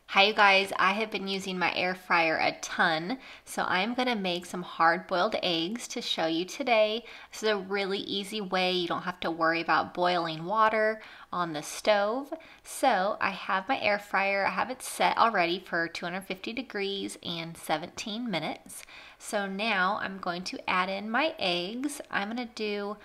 Hi you guys, I have been using my air fryer a ton, so I'm going to make some hard-boiled eggs to show you today. This is a really easy way. You don't have to worry about boiling water on the stove. So I have my air fryer. I have it set already for 250 degrees and 17 minutes. So now I'm going to add in my eggs. I'm going to do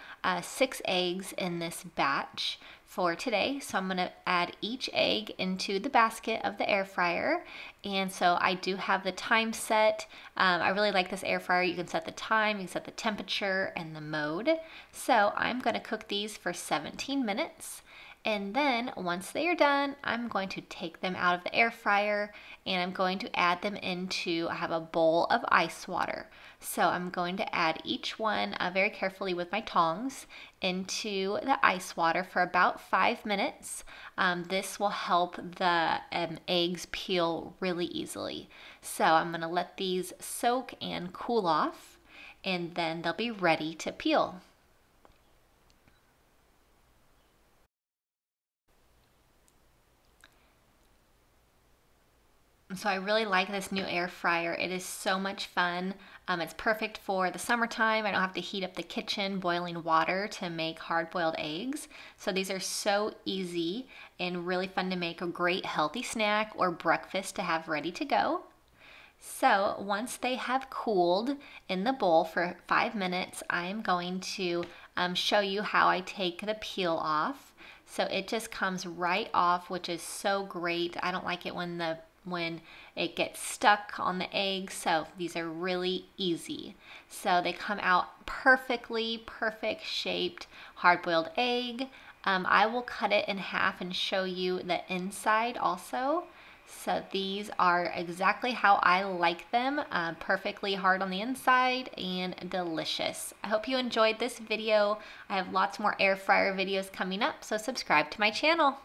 6 eggs in this batch for today. So I'm going to add each egg into the basket of the air fryer. And so I do have the time set. I really like this air fryer. You can set the time, you can set the temperature and the mode. So I'm going to cook these for 17 minutes. And then once they are done, I'm going to take them out of the air fryer and I'm going to add them into, I have a bowl of ice water. So I'm going to add each one very carefully with my tongs into the ice water for about 5 minutes. This will help the eggs peel really easily. So I'm going to let these soak and cool off and then they'll be ready to peel. So I really like this new air fryer. It is so much fun. It's perfect for the summertime. I don't have to heat up the kitchen boiling water to make hard-boiled eggs. So these are so easy and really fun to make a great healthy snack or breakfast to have ready to go. So once they have cooled in the bowl for 5 minutes, I am going to show you how I take the peel off. So it just comes right off, which is so great. I don't like it when it gets stuck on the egg, so these are really easy. So they come out perfectly, perfect shaped hard-boiled egg. I will cut it in half and show you the inside also. So these are exactly how I like them, perfectly hard on the inside and delicious. I hope you enjoyed this video. I have lots more air fryer videos coming up, so subscribe to my channel.